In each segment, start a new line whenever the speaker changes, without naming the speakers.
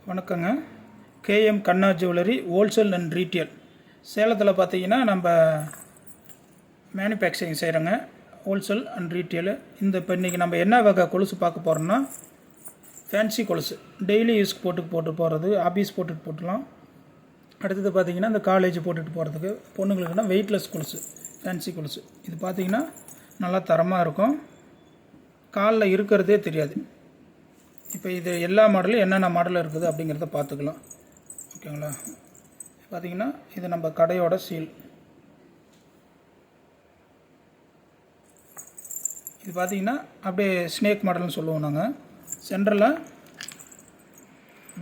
வணக்கங்க. KM Kanna jewellery wholesale and retail சேலத்தில் பார்த்தீங்கன்னா நம்ம மேனுஃபேக்சரிங் செய்கிறோங்க. Wholesale and retail. இப்போ இன்றைக்கி நம்ம என்ன வகை கொலுசு பார்க்க போகிறோம்னா ஃபேன்சி கொலுசு. டெய்லி யூஸ்க்கு போட்டு போகிறது, ஆஃபீஸ் போட்டுட்டு போட்டுலாம். அடுத்தது பார்த்திங்கன்னா இந்த காலேஜ் போட்டுட்டு போகிறதுக்கு பொண்ணுங்களுக்குன்னா வெயிட்லெஸ் கொலுசு, ஃபேன்சி கொலுசு. இது பார்த்திங்கன்னா நல்லா தரமாக இருக்கும், காலில் இருக்கிறதே தெரியாது. இப்போ இது எல்லா மாடலும் என்னென்ன மாடலில் இருக்குது அப்படிங்கிறத பார்த்துக்கலாம். ஓகேங்களா? பார்த்திங்கன்னா இது நம்ம கடையோட சீல். இது பார்த்திங்கன்னா அப்படியே ஸ்னேக் மாடல்னு சொல்லுவோம் நாங்கள். சென்டரில்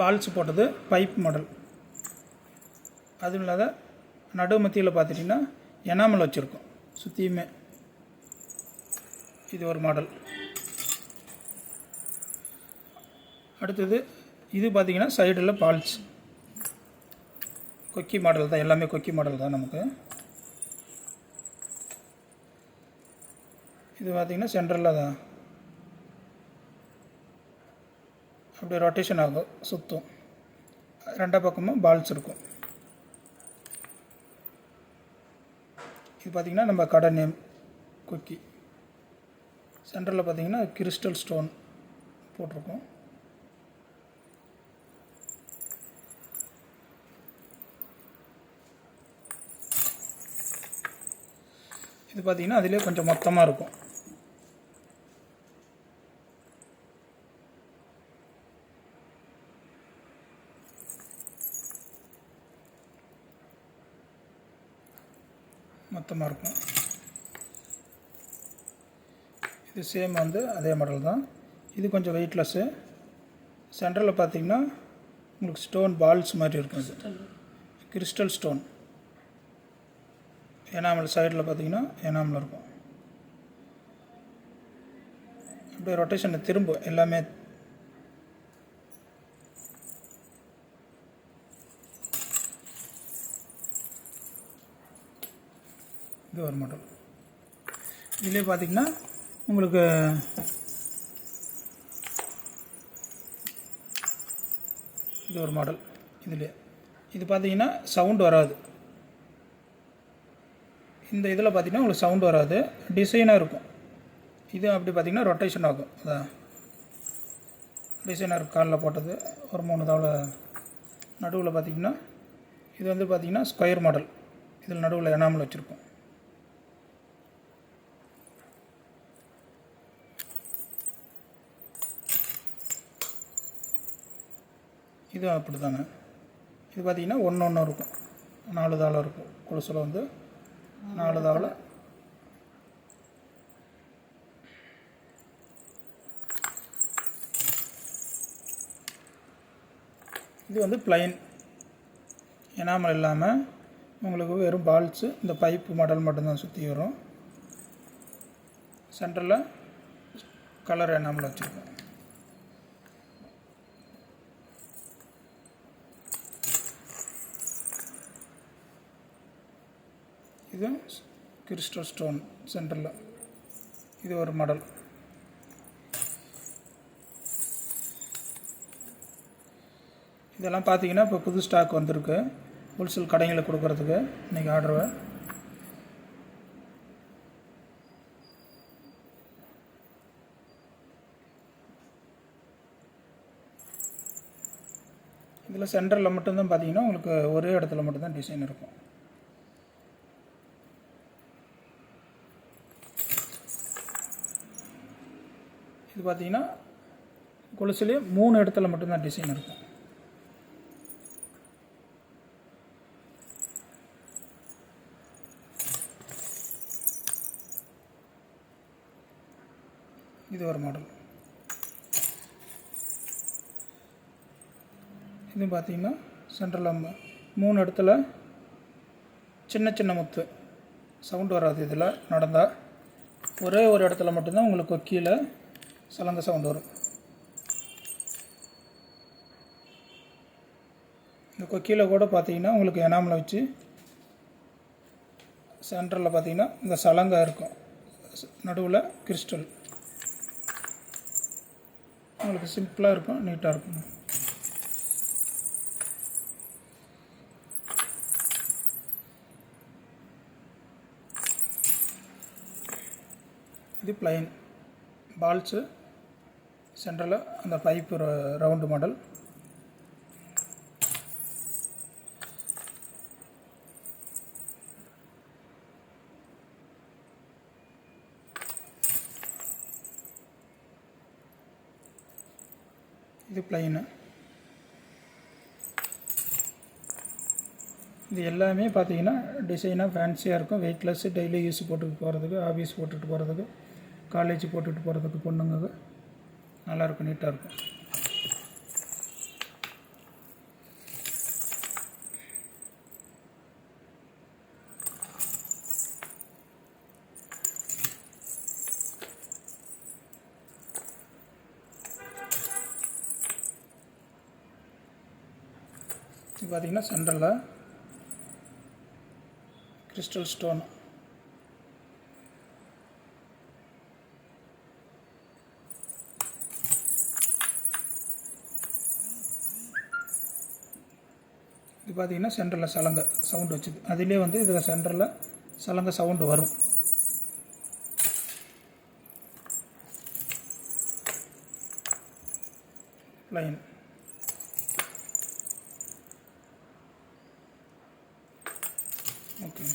பால்ஸ் போட்டது பைப் மாடல். அதுவும் இல்லாத நடு மத்தியில் பார்த்துட்டிங்கன்னா எனாமல் வச்சுருக்கோம் சுற்றியுமே. இது ஒரு மாடல். அடுத்தது இது பார்த்திங்கன்னா சைடில் பால்ஸ் கொக்கி மாடல் தான், எல்லாமே கொக்கி மாடல் தான் நமக்கு. இது பார்த்திங்கன்னா சென்டரில் தான் அப்படியே ரொட்டேஷன் ஆகும், சுற்றும். ரெண்டா பக்கமும் பால்ஸ் இருக்கும். இது பார்த்திங்கன்னா நம்ம கடை நேம் கொக்கி. சென்டரில் பார்த்திங்கன்னா கிறிஸ்டல் ஸ்டோன் போட்டிருக்கோம். இது பார்த்திங்கன்னா அதிலே கொஞ்சம் மொத்தமாக இருக்கும். மொத்தமாக இருக்கும். இது சேம் அதே மாடல் தான். இது கொஞ்சம் வெயிட்லெஸ்ஸு. சென்டரில் பார்த்திங்கன்னா உங்களுக்கு ஸ்டோன் பால்ஸ் மாதிரி இருக்கும். இது கிறிஸ்டல் ஸ்டோன். எனாமல் சைடில் பார்த்திங்கன்னா எனாமல் இருக்கும். அப்படியே ரொட்டேஷனில் திரும்பும் எல்லாமே. இது ஒரு மாடல். இதிலே பார்த்திங்கன்னா உங்களுக்கு இது ஒரு மாடல். இதிலே இது பார்த்திங்கன்னா சவுண்ட் வராது. இந்த இதில் பார்த்திங்கன்னா உங்களுக்கு சவுண்ட் வராது, டிசைனாக இருக்கும். இது அப்படி பார்த்திங்கன்னா ரொட்டேஷன் ஆகும். அதான் டிசைனாக இருக்கும். காலில் போட்டது ஒரு 3 தவளை நடுவில் பார்த்திங்கன்னா இது பார்த்திங்கன்னா ஸ்கொயர் மாடல். இதில் நடுவில் எனாமல் வச்சுருக்கோம். இது அப்படி தாங்க. இது பார்த்திங்கன்னா ஒன்று இருக்கும், 4 தாளை இருக்கும். கொலுசில் 4 தவளை. இது பிளைன் எனாமல் இல்லாமல் உங்களுக்கு வெறும் பால்ஸு, இந்த பைப்பு மாடல் மட்டும்தான் சுற்றி வரும். சென்டரில் கலர் எனாமல் வச்சுருக்கோம். இது கிறிஸ்டல் ஸ்டோன் சென்டரில். இது ஒரு மாடல். இதெல்லாம் பார்த்தீங்கன்னா இப்போ புது ஸ்டாக் வந்திருக்கு ஹோல்சேல் கடைங்களுக்கு கொடுக்குறதுக்கு. இன்றைக்கி ஆர்டரு. இதில் சென்டரில் மட்டும்தான் பார்த்தீங்கன்னா உங்களுக்கு ஒரே இடத்துல மட்டும்தான் டிசைன் இருக்கும். இது பார்த்திங்கன்னா கொலுசுலேயே 3 இடத்துல மட்டும்தான் டிசைன் இருக்கும். இது ஒரு மாடல். இது பார்த்திங்கன்னா சென்ட்ரலில் 3 இடத்துல சின்ன சின்ன முத்து. சவுண்டு வராது இதில் நடந்தால். ஒரே ஒரு இடத்துல மட்டும்தான் உங்களுக்கு கொக்கியில் சலங்க சவுண்டு வரும். இந்த கொக்கியில் கூட பார்த்திங்கன்னா உங்களுக்கு எனாமல் வச்சு சென்டரில் பார்த்திங்கன்னா இந்த சலங்கை இருக்கும், நடுவில் கிறிஸ்டல். உங்களுக்கு சிம்பிளாக இருக்கும், நீட்டாக இருக்கும். இது பிளைன் பால்ஸு சென்டரில் அந்த பைப்பு ரவுண்டு மாடல். இது பிளைனு. இது எல்லாமே பார்த்தீங்கன்னா டிசைனாக ஃபேன்சியாக இருக்கும். வெயிட்லெஸ், டெய்லி யூஸ் போட்டுட்டு போகிறதுக்கு, ஆஃபீஸ் போட்டுட்டு போகிறதுக்கு, காலேஜ் போட்டுட்டு போகிறதுக்கு பொண்ணுங்க நல்லாயிருக்கும், நீட்டாக இருக்கும். இது பார்த்திங்கன்னா சென்டரில் கிறிஸ்டல் ஸ்டோன். இது பார்த்திங்கன்னா சென்டரில் சலங்கை சவுண்டு வச்சுது. அதிலே வந்து இதில் சென்டரில் சலங்கை சவுண்டு வரும். லைன். ஓகே.